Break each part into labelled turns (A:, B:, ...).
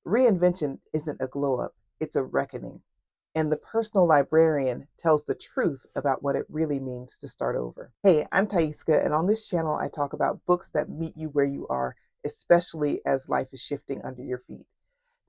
A: Reinvention isn't a glow up, it's a reckoning. And the personal librarian tells the truth about what it really means to start over. Hey, I'm Tieska, and on this channel, I talk about books that meet you where you are, especially as life is shifting under your feet.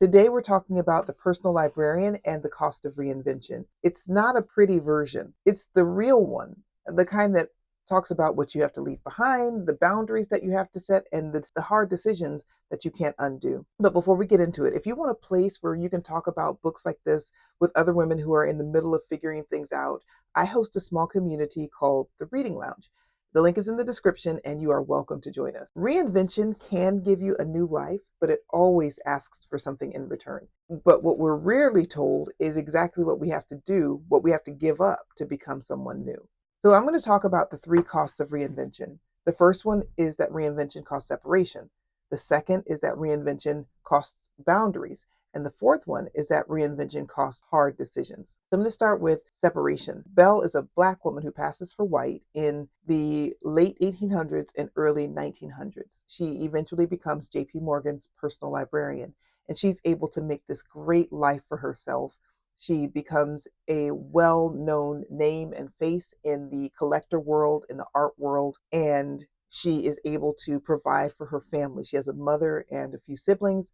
A: Today, we're talking about The Personal Librarian and the Cost of Reinvention. It's not a pretty version, it's the real one, the kind that talks about what you have to leave behind, the boundaries that you have to set, and the hard decisions that you can't undo. But before we get into it, if you want a place where you can talk about books like this with other women who are in the middle of figuring things out, I host a small community called the Reading Lounge. The link is in the description, and you are welcome to join us. Reinvention can give you a new life, but it always asks for something in return. But what we're rarely told is exactly what we have to do, what we have to give up to become someone new. So I'm going to talk about the three costs of reinvention. The first one is that reinvention costs separation. The second is that reinvention costs boundaries. And the fourth one is that reinvention costs hard decisions. So I'm going to start with separation. Belle is a Black woman who passes for white in the late 1800s and early 1900s. She eventually becomes J.P. Morgan's personal librarian, and she's able to make this great life for herself. She becomes a well-known name and face in the collector world, in the art world, and she is able to provide for her family. She has a mother and a few siblings,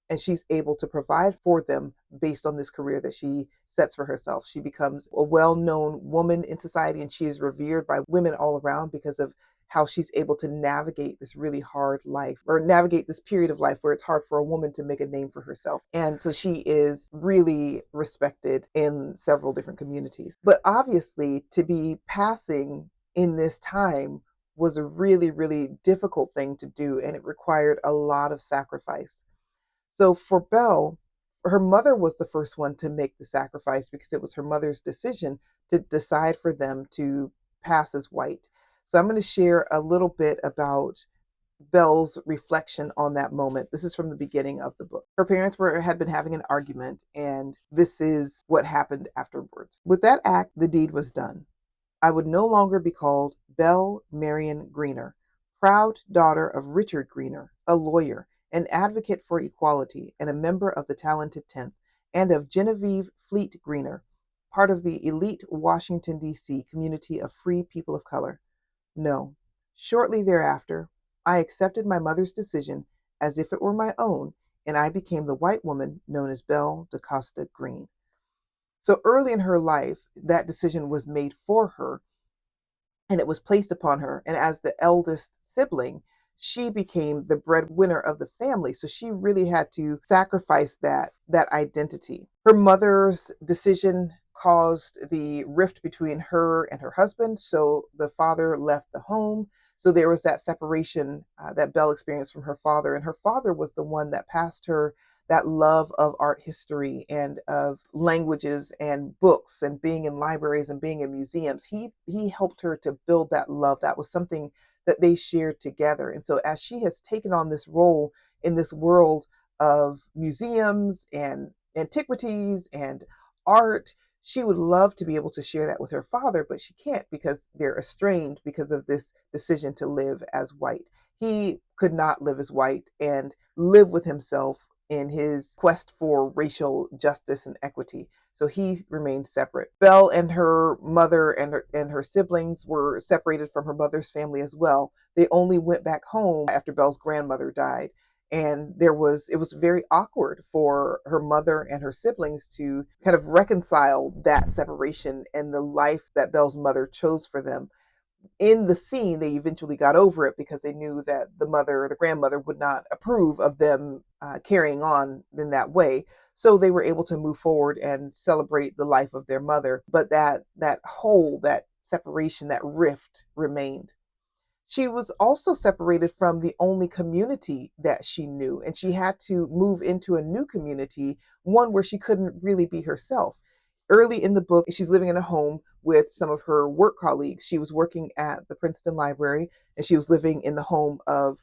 A: and she's able to provide for them based on this career that she sets for herself. She becomes a well-known woman in society, and she is revered by women all around because of how she's able to navigate this really hard life, or navigate this period of life where it's hard for a woman to make a name for herself. And so she is really respected in several different communities. But obviously, to be passing in this time was a really, really difficult thing to do, and it required a lot of sacrifice. So for Belle, her mother was the first one to make the sacrifice because it was her mother's decision to decide for them to pass as white. So I'm going to share a little bit about Belle's reflection on that moment. This is from the beginning of the book. Her parents had been having an argument, and this is what happened afterwards. With that act, the deed was done. I would no longer be called Belle Marion Greener, proud daughter of Richard Greener, a lawyer, an advocate for equality, and a member of the talented 10th, and of Genevieve Fleet Greener, part of the elite Washington, D.C. community of free people of color. No. Shortly thereafter, I accepted my mother's decision as if it were my own, and I became the white woman known as Belle da Costa Greene. So early in her life, that decision was made for her, and it was placed upon her. And as the eldest sibling, she became the breadwinner of the family. So she really had to sacrifice that identity. Her mother's decision caused the rift between her and her husband. So the father left the home. So there was that separation that Belle experienced from her father. And her father was the one that passed her that love of art history and of languages and books and being in libraries and being in museums. He helped her to build that love. That was something that they shared together. And so as she has taken on this role in this world of museums and antiquities and art, she would love to be able to share that with her father, but she can't because they're estranged because of this decision to live as white. He could not live as white and live with himself in his quest for racial justice and equity. So he remained separate. Belle and her mother and her siblings were separated from her mother's family as well. They only went back home after Belle's grandmother died. And it was very awkward for her mother and her siblings to kind of reconcile that separation and the life that Belle's mother chose for them. In the scene, they eventually got over it because they knew that the grandmother would not approve of them carrying on in that way. So they were able to move forward and celebrate the life of their mother. But that hole, that separation, that rift remained. She was also separated from the only community that she knew, and she had to move into a new community, one where she couldn't really be herself. Early in the book, she's living in a home with some of her work colleagues. She was working at the Princeton Library, and she was living in the home of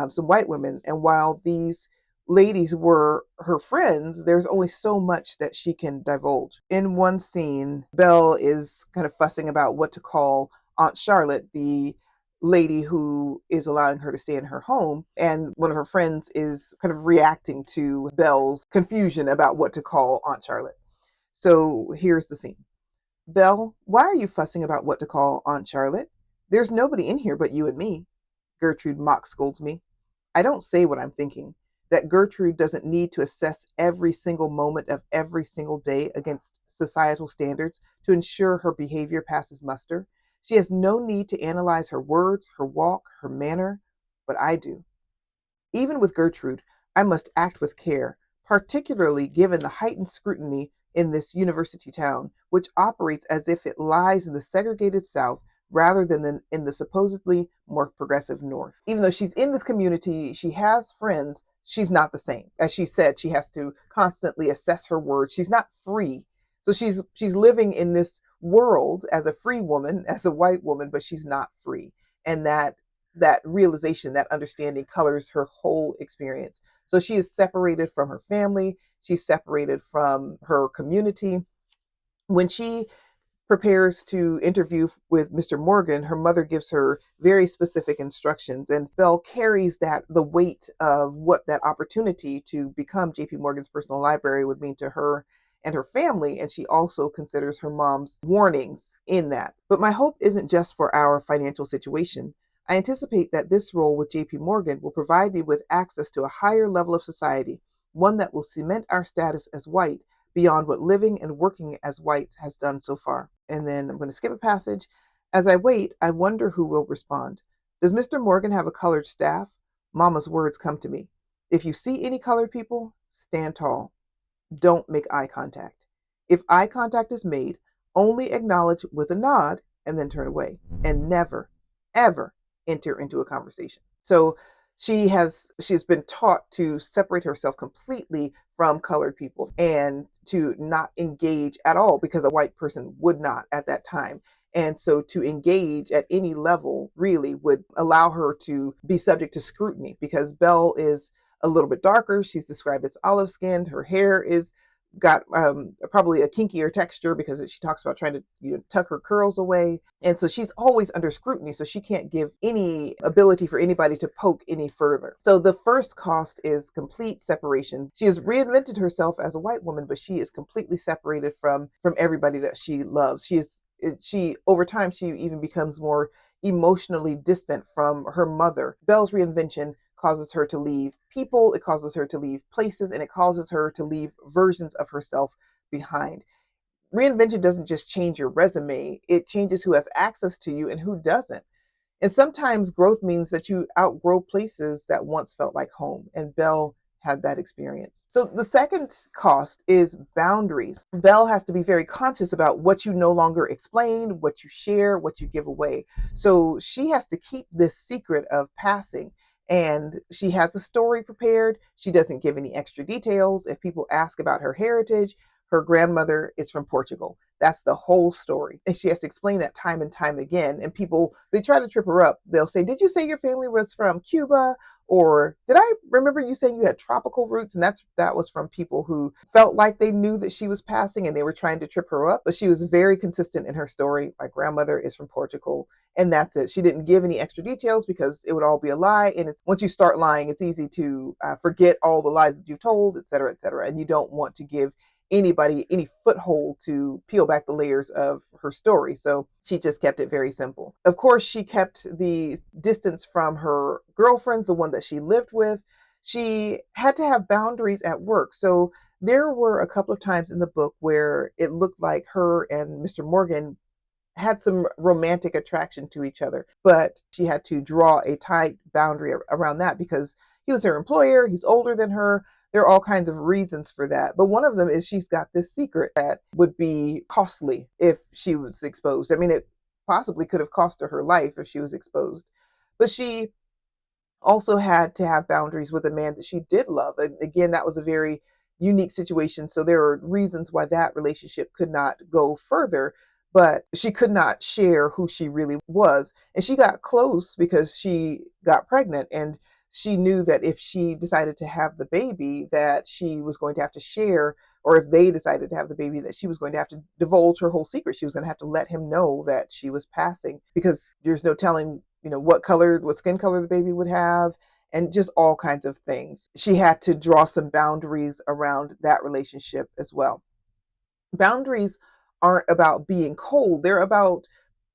A: some white women. And while these ladies were her friends, there's only so much that she can divulge. In one scene, Belle is kind of fussing about what to call Aunt Charlotte, the lady who is allowing her to stay in her home. And one of her friends is kind of reacting to Belle's confusion about what to call Aunt Charlotte. So here's the scene. Belle, why are you fussing about what to call Aunt Charlotte? There's nobody in here but you and me. Gertrude mock scolds me. I don't say what I'm thinking. That Gertrude doesn't need to assess every single moment of every single day against societal standards to ensure her behavior passes muster. She has no need to analyze her words, her walk, her manner, but I do. Even with Gertrude, I must act with care, particularly given the heightened scrutiny in this university town, which operates as if it lies in the segregated South rather than in the supposedly more progressive North. Even though she's in this community, she has friends, she's not the same. As she said, she has to constantly assess her words. She's not free. So she's living in this world as a free woman, as a white woman, but she's not free. And that realization, that understanding colors her whole experience. So she is separated from her family, she's separated from her community. When she prepares to interview with Mr. Morgan, her mother gives her very specific instructions, and Belle carries the weight of what that opportunity to become JP Morgan's personal library would mean to her and her family, and she also considers her mom's warnings in that. But my hope isn't just for our financial situation. I anticipate that this role with JP Morgan will provide me with access to a higher level of society, one that will cement our status as white beyond what living and working as whites has done so far. And then I'm going to skip a passage. As I wait, I wonder who will respond. Does Mr. Morgan have a colored staff? Mama's words come to me. If you see any colored people, stand tall. Don't make eye contact. If eye contact is made, only acknowledge with a nod and then turn away. And never, ever enter into a conversation. So she's been taught to separate herself completely from colored people and to not engage at all because a white person would not at that time. And so to engage at any level really would allow her to be subject to scrutiny because Belle is a little bit darker. She's described as olive skinned. Her hair is got probably a kinkier texture because she talks about trying to tuck her curls away. And so she's always under scrutiny. So she can't give any ability for anybody to poke any further. So the first cost is complete separation. She has reinvented herself as a white woman, but she is completely separated from everybody that she loves. She over time, she even becomes more emotionally distant from her mother. Belle's reinvention causes her to leave people, it causes her to leave places, and it causes her to leave versions of herself behind. Reinvention doesn't just change your resume, it changes who has access to you and who doesn't. And sometimes growth means that you outgrow places that once felt like home. And Belle had that experience. So the second cost is boundaries. Belle has to be very conscious about what you no longer explain, what you share, what you give away. So she has to keep this secret of passing. And she has a story prepared. She doesn't give any extra details. If people ask about her heritage, her grandmother is from Portugal. That's the whole story. And she has to explain that time and time again. And people, they try to trip her up. They'll say, did you say your family was from Cuba? Or did I remember you saying you had tropical roots? And that was from people who felt like they knew that she was passing and they were trying to trip her up. But she was very consistent in her story. My grandmother is from Portugal. And that's it. She didn't give any extra details because it would all be a lie. And it's once you start lying, it's easy to forget all the lies that you've told, et cetera, et cetera. And you don't want to give anybody any foothold to peel back the layers of her story. So she just kept it very simple. Of course, she kept the distance from her girlfriends, the one that she lived with. She had to have boundaries at work. So there were a couple of times in the book where it looked like her and Mr. Morgan had some romantic attraction to each other, but she had to draw a tight boundary around that because he was her employer, he's older than her. There are all kinds of reasons for that. But one of them is she's got this secret that would be costly if she was exposed. I mean, it possibly could have cost her her life if she was exposed. But she also had to have boundaries with a man that she did love. And again, that was a very unique situation. So there are reasons why that relationship could not go further, but she could not share who she really was. And she got close because she got pregnant, and she knew that if she decided to have the baby, that she was going to have to share, or if they decided to have the baby, that she was going to have to divulge her whole secret. She was going to have to let him know that she was passing, because there's no telling what skin color the baby would have, and just all kinds of things. She had to draw some boundaries around that relationship as well. Boundaries aren't about being cold, they're about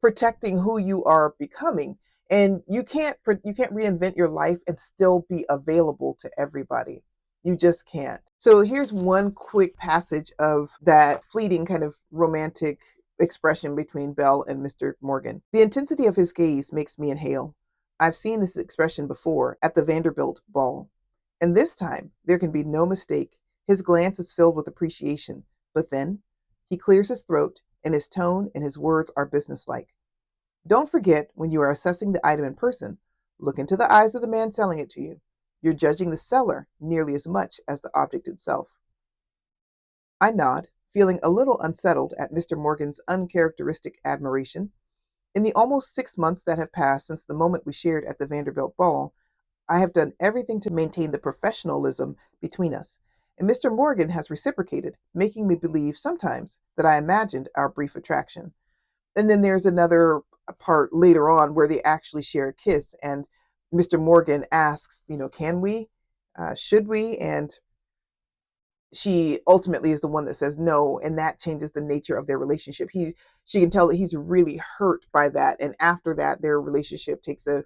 A: protecting who you are becoming. And you can't reinvent your life and still be available to everybody. You just can't. So here's one quick passage of that fleeting kind of romantic expression between Belle and Mr. Morgan. The intensity of his gaze makes me inhale. I've seen this expression before at the Vanderbilt ball. And this time there can be no mistake. His glance is filled with appreciation, but then he clears his throat, and his tone and his words are businesslike. Don't forget, when you are assessing the item in person, look into the eyes of the man selling it to you. You're judging the seller nearly as much as the object itself. I nod, feeling a little unsettled at Mr. Morgan's uncharacteristic admiration. In the almost 6 months that have passed since the moment we shared at the Vanderbilt ball, I have done everything to maintain the professionalism between us, and Mr. Morgan has reciprocated, making me believe sometimes that I imagined our brief attraction. And then there's another part later on where they actually share a kiss, and Mr. Morgan asks, can we? Should we? And she ultimately is the one that says no, and that changes the nature of their relationship. She can tell that he's really hurt by that, and after that, their relationship takes a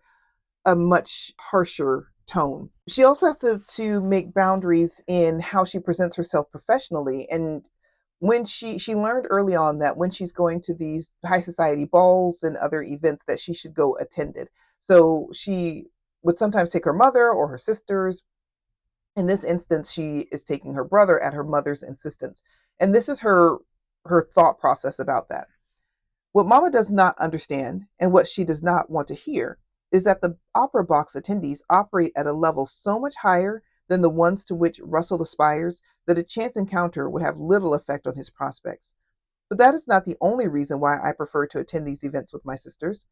A: much harsher tone. She also has to make boundaries in how she presents herself professionally. And when she learned early on that when she's going to these high society balls and other events that she should go attended. So she would sometimes take her mother or her sisters. In this instance, she is taking her brother at her mother's insistence. And this is her thought process about that. What Mama does not understand, and what she does not want to hear, is that the opera box attendees operate at a level so much higher than the ones to which Russell aspires that a chance encounter would have little effect on his prospects. But that is not the only reason why I prefer to attend these events with my sisters.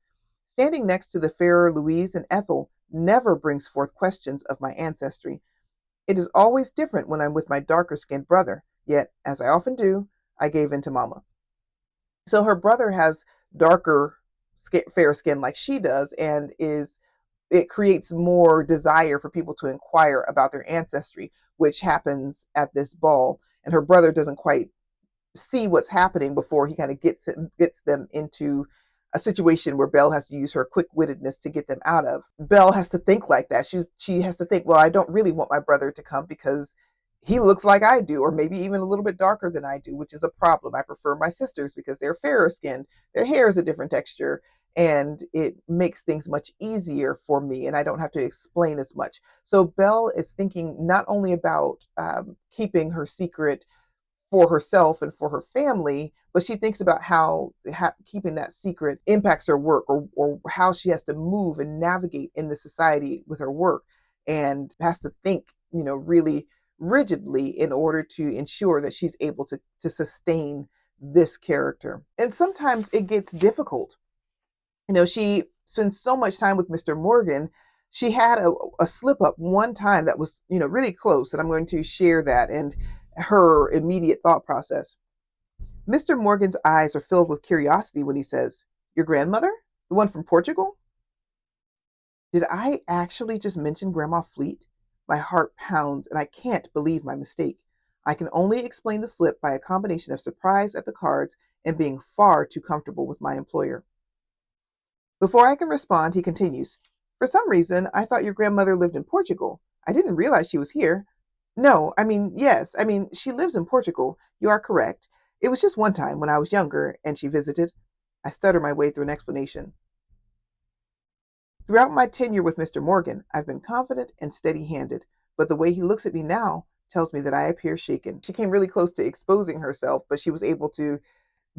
A: Standing next to the fairer Louise and Ethel never brings forth questions of my ancestry. It is always different when I'm with my darker skinned brother, yet, as I often do, I gave in to Mama. So her brother has darker, fair skin like she does, and it creates more desire for people to inquire about their ancestry, which happens at this ball. And her brother doesn't quite see what's happening before he kind of gets them into a situation where Belle has to use her quick-wittedness to get them out of. Belle has to think like that. She has to think, well, I don't really want my brother to come because he looks like I do, or maybe even a little bit darker than I do, which is a problem. I prefer my sisters because they're fairer skinned. Their hair is a different texture, and it makes things much easier for me, and I don't have to explain as much. So Belle is thinking not only about keeping her secret for herself and for her family, but she thinks about how keeping that secret impacts her work, or how she has to move and navigate in the society with her work, and has to think, really rigidly in order to ensure that she's able to sustain this character. And sometimes it gets difficult. She spends so much time with Mr. Morgan. She had a slip up one time that was, really close, and I'm going to share that and her immediate thought process. Mr. Morgan's eyes are filled with curiosity when he says, "Your grandmother? The one from Portugal?" Did I actually just mention Grandma Fleet? My heart pounds, and I can't believe my mistake. I can only explain the slip by a combination of surprise at the cards and being far too comfortable with my employer. Before I can respond, he continues, "For some reason, I thought your grandmother lived in Portugal. I didn't realize she was here. No, yes, she lives in Portugal. You are correct. It was just one time when I was younger and she visited." I stutter my way through an explanation. Throughout my tenure with Mr. Morgan, I've been confident and steady handed, but the way he looks at me now tells me that I appear shaken. She came really close to exposing herself, but she was able to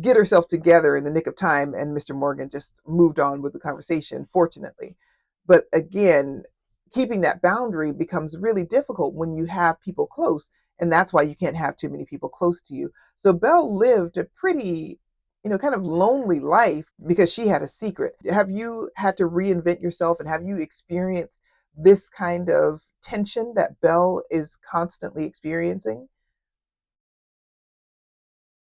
A: get herself together in the nick of time, and Mr. Morgan just moved on with the conversation, fortunately. But again, keeping that boundary becomes really difficult when you have people close, and that's why you can't have too many people close to you. So Belle lived a pretty, kind of lonely life because she had a secret. Have you had to reinvent yourself, and have you experienced this kind of tension that Belle is constantly experiencing?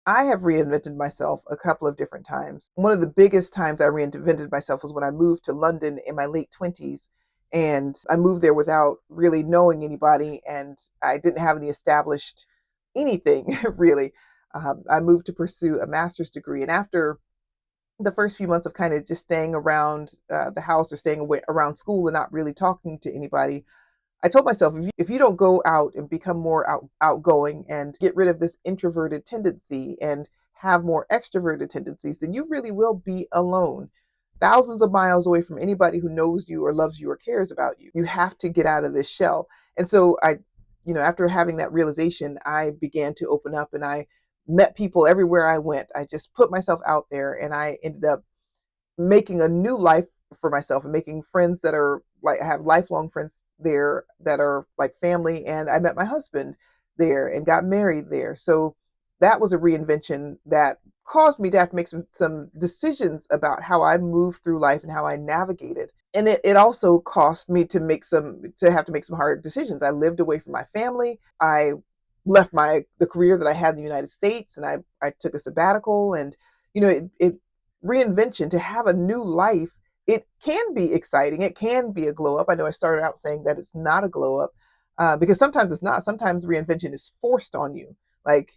A: I have reinvented myself a couple of different times. One of the biggest times I reinvented myself was when I moved to London in my late 20s. And I moved there without really knowing anybody, and I didn't have any established anything really. I moved to pursue a master's degree. And after the first few months of kind of just staying around the house or staying away around school and not really talking to anybody, I told myself, if you don't go out and become more outgoing and get rid of this introverted tendency and have more extroverted tendencies, then you really will be alone, thousands of miles away from anybody who knows you or loves you or cares about you. You have to get out of this shell. And so after having that realization, I began to open up and I met people everywhere I went. I just put myself out there and I ended up making a new life for myself and making friends that are like, I have lifelong friends there that are like family. And I met my husband there and got married there. So that was a reinvention that caused me to have to make some decisions about how I moved through life and how I navigated. And it also cost me to have to make some hard decisions. I lived away from my family. I left the career that I had in the United States, and I took a sabbatical. And it reinvention, to have a new life, it can be exciting. It can be a glow up. I know I started out saying that it's not a glow up, because sometimes it's not. Sometimes reinvention is forced on you. Like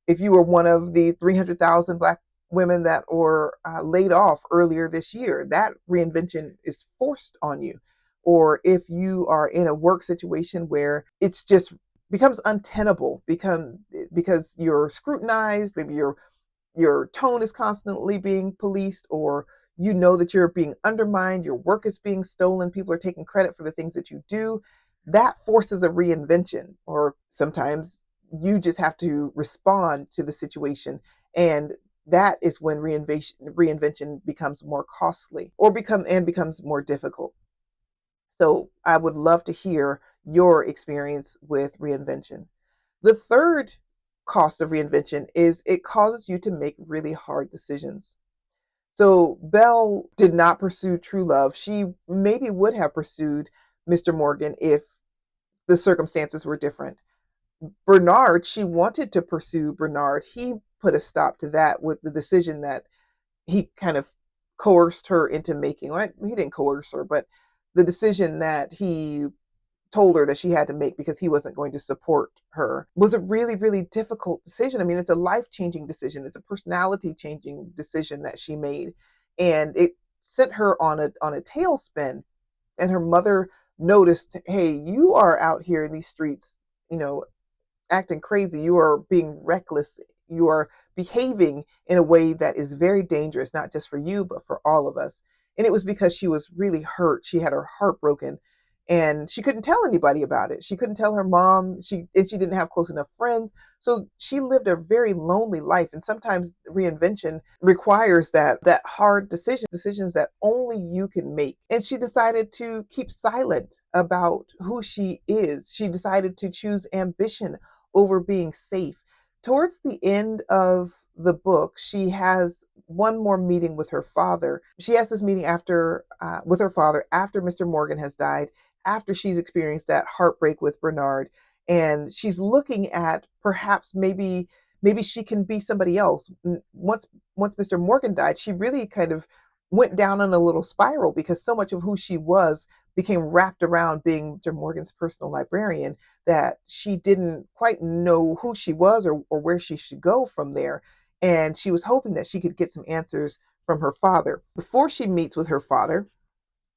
A: if you were one of the 300,000 Black women that were laid off earlier this year, that reinvention is forced on you. Or if you are in a work situation where it's just becomes untenable, because you're scrutinized, maybe your tone is constantly being policed, or you know that you're being undermined, your work is being stolen, people are taking credit for the things that you do, that forces a reinvention. Or sometimes you just have to respond to the situation, and that is when reinvention becomes more costly or becomes more difficult. So I would love to hear your experience with reinvention. The third cost of reinvention is it causes you to make really hard decisions. So Belle did not pursue true love. She maybe would have pursued Mr. Morgan if the circumstances were different. Bernard, she wanted to pursue Bernard. He put a stop to that with the decision that he kind of coerced her into making. Well, he didn't coerce her, but the decision that he told her that she had to make because he wasn't going to support her was a really, really difficult decision. I mean, it's a life changing decision. It's a personality changing decision that she made. And it sent her on a tailspin. And her mother noticed, hey, you are out here in these streets, you know, acting crazy. You are being reckless. You are behaving in a way that is very dangerous, not just for you, but for all of us. And it was because she was really hurt. She had her heart broken and she couldn't tell anybody about it. She couldn't tell her mom. She didn't have close enough friends. So she lived a very lonely life. And sometimes reinvention requires that hard decisions that only you can make. And she decided to keep silent about who she is. She decided to choose ambition over being safe. Towards the end of the book, she has one more meeting with her father. She has this meeting after with her father after Mr. Morgan has died, after she's experienced that heartbreak with Bernard, and she's looking at perhaps maybe she can be somebody else. Once Mr. Morgan died, she really kind of went down on a little spiral because so much of who she was became wrapped around being Mr. Morgan's personal librarian that she didn't quite know who she was or where she should go from there. And she was hoping that she could get some answers from her father. Before she meets with her father,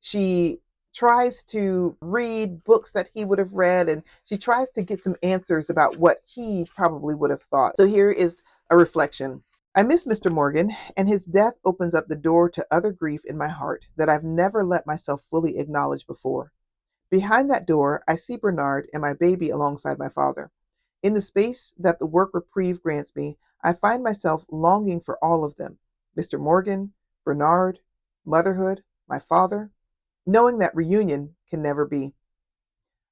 A: she tries to read books that he would have read, and she tries to get some answers about what he probably would have thought. So here is a reflection. I miss Mr. Morgan, and his death opens up the door to other grief in my heart that I've never let myself fully acknowledge before. Behind that door, I see Bernard and my baby alongside my father. In the space that the work reprieve grants me, I find myself longing for all of them: Mr. Morgan, Bernard, motherhood, my father, knowing that reunion can never be.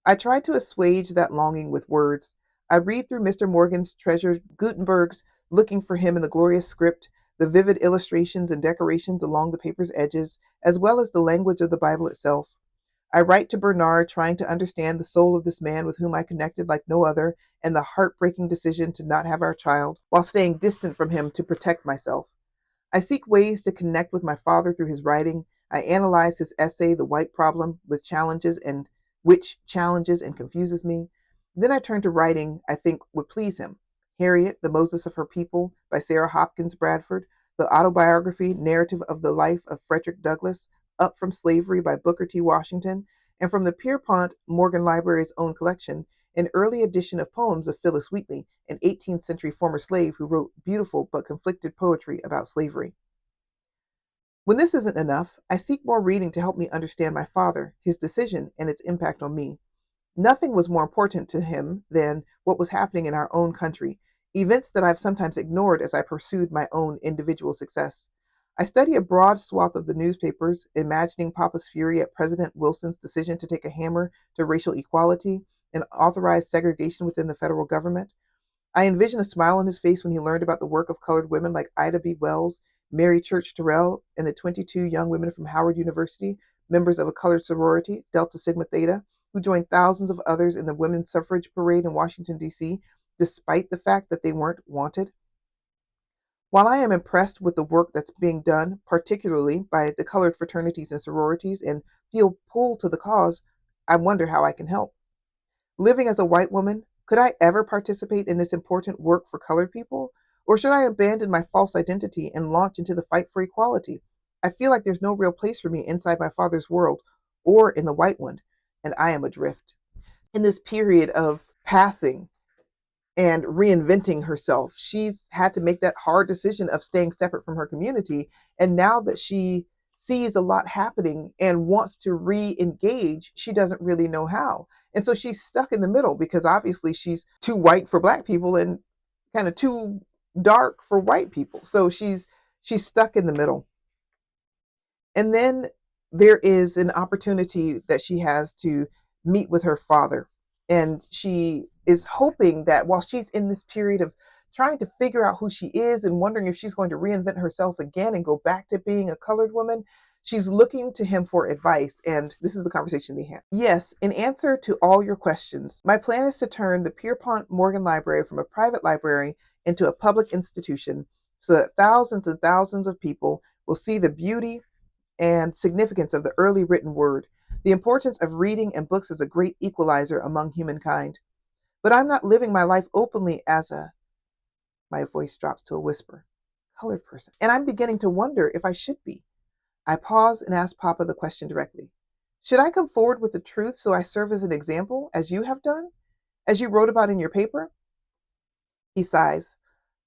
A: I try to assuage that longing with words. I read through Mr. Morgan's treasured Gutenberg's, looking for him in the glorious script, the vivid illustrations and decorations along the paper's edges, as well as the language of the Bible itself. I write to Bernard, trying to understand the soul of this man with whom I connected like no other, and the heartbreaking decision to not have our child, while staying distant from him to protect myself. I seek ways to connect with my father through his writing. I analyze his essay, The White Problem, with challenges and which challenges and confuses me. Then I turn to writing I think would please him. Harriet, The Moses of Her People by Sarah Hopkins Bradford, the autobiography narrative of the life of Frederick Douglass, Up from Slavery by Booker T. Washington, and from the Pierpont Morgan Library's own collection, an early edition of poems of Phillis Wheatley, an 18th century former slave who wrote beautiful but conflicted poetry about slavery. When this isn't enough, I seek more reading to help me understand my father, his decision, and its impact on me. Nothing was more important to him than what was happening in our own country, events that I've sometimes ignored as I pursued my own individual success. I study a broad swath of the newspapers, imagining Papa's fury at President Wilson's decision to take a hammer to racial equality and authorize segregation within the federal government. I envision a smile on his face when he learned about the work of colored women like Ida B. Wells, Mary Church Terrell, and the 22 young women from Howard University, members of a colored sorority, Delta Sigma Theta, who joined thousands of others in the women's suffrage parade in Washington, D.C., despite the fact that they weren't wanted. While I am impressed with the work that's being done, particularly by the colored fraternities and sororities, and feel pulled to the cause, I wonder how I can help. Living as a white woman, could I ever participate in this important work for colored people? Or should I abandon my false identity and launch into the fight for equality? I feel like there's no real place for me inside my father's world or in the white one, and I am adrift. In this period of passing and reinventing herself, she's had to make that hard decision of staying separate from her community. And now that she sees a lot happening and wants to re engage, she doesn't really know how. And so she's stuck in the middle because obviously she's too white for black people and kind of too dark for white people. So she's stuck in the middle. And then there is an opportunity that she has to meet with her father. And she is hoping that while she's in this period of trying to figure out who she is and wondering if she's going to reinvent herself again and go back to being a colored woman, she's looking to him for advice. And this is the conversation they had. Yes, in answer to all your questions, my plan is to turn the Pierpont Morgan Library from a private library into a public institution so that thousands and thousands of people will see the beauty and significance of the early written word, the importance of reading and books as a great equalizer among humankind. But I'm not living my life openly as my voice drops to a whisper, colored person. And I'm beginning to wonder if I should be. I pause and ask Papa the question directly. Should I come forward with the truth so I serve as an example, as you have done, as you wrote about in your paper? He sighs.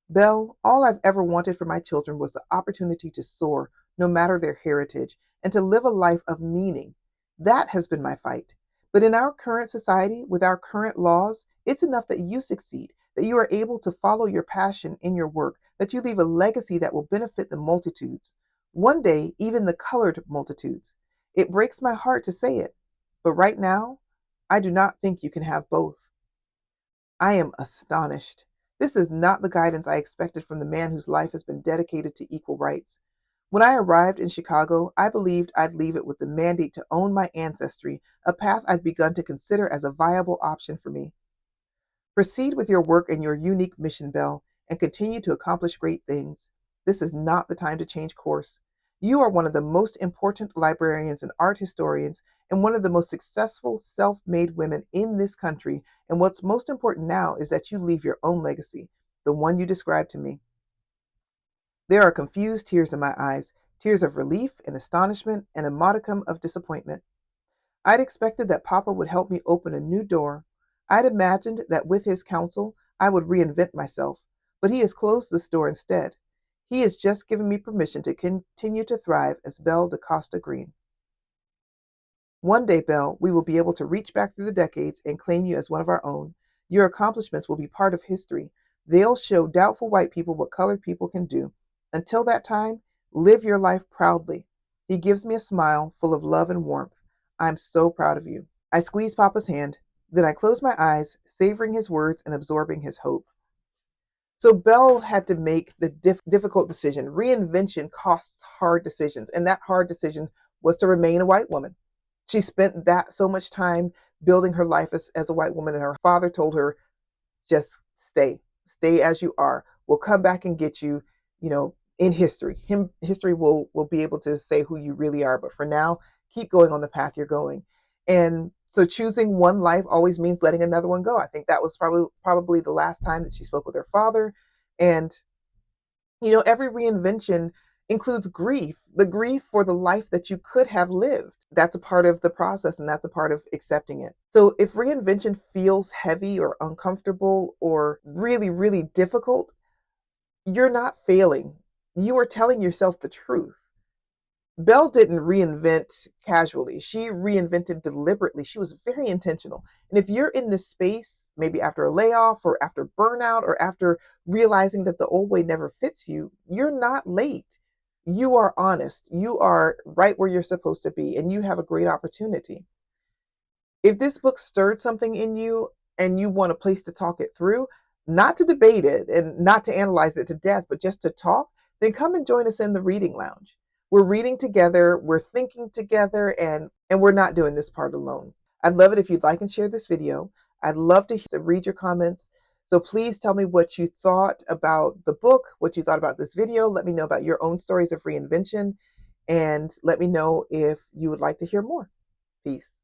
A: Belle, all I've ever wanted for my children was the opportunity to soar, no matter their heritage, and to live a life of meaning. That has been my fight. But in our current society, with our current laws, it's enough that you succeed, that you are able to follow your passion in your work, that you leave a legacy that will benefit the multitudes. One day, even the colored multitudes. It breaks my heart to say it, but right now, I do not think you can have both. I am astonished. This is not the guidance I expected from the man whose life has been dedicated to equal rights. When I arrived in Chicago, I believed I'd leave it with the mandate to own my ancestry, a path I'd begun to consider as a viable option for me. Proceed with your work and your unique mission, Belle, and continue to accomplish great things. This is not the time to change course. You are one of the most important librarians and art historians, and one of the most successful self made women in this country. And what's most important now is that you leave your own legacy, the one you described to me. There are confused tears in my eyes, tears of relief and astonishment, and a modicum of disappointment. I'd expected that Papa would help me open a new door. I'd imagined that with his counsel, I would reinvent myself, but he has closed this door instead. He has just given me permission to continue to thrive as Belle da Costa Greene. One day, Belle, we will be able to reach back through the decades and claim you as one of our own. Your accomplishments will be part of history. They'll show doubtful white people what colored people can do. Until that time, live your life proudly. He gives me a smile full of love and warmth. I'm so proud of you. I squeeze Papa's hand. Then I close my eyes, savoring his words and absorbing his hope. So Belle had to make the difficult decision. Reinvention costs hard decisions, and that hard decision was to remain a white woman. She spent that so much time building her life as a white woman, and her father told her, just stay as you are. We'll come back and get you, in history. History will be able to say who you really are. But for now, keep going on the path you're going. And so choosing one life always means letting another one go. I think that was probably the last time that she spoke with her father. And every reinvention includes grief, the grief for the life that you could have lived. That's a part of the process, and that's a part of accepting it. So if reinvention feels heavy or uncomfortable or really, really difficult, you're not failing. You are telling yourself the truth. Belle didn't reinvent casually. She reinvented deliberately. She was very intentional. And if you're in this space, maybe after a layoff or after burnout or after realizing that the old way never fits you, you're not late. You are honest. You are right where you're supposed to be, and you have a great opportunity. If this book stirred something in you and you want a place to talk it through, not to debate it and not to analyze it to death, but just to talk, then come and join us in the reading lounge. We're reading together, we're thinking together, and we're not doing this part alone. I'd love it if you'd like and share this video. I'd love to read your comments. So please tell me what you thought about the book, what you thought about this video. Let me know about your own stories of reinvention, and let me know if you would like to hear more. Peace.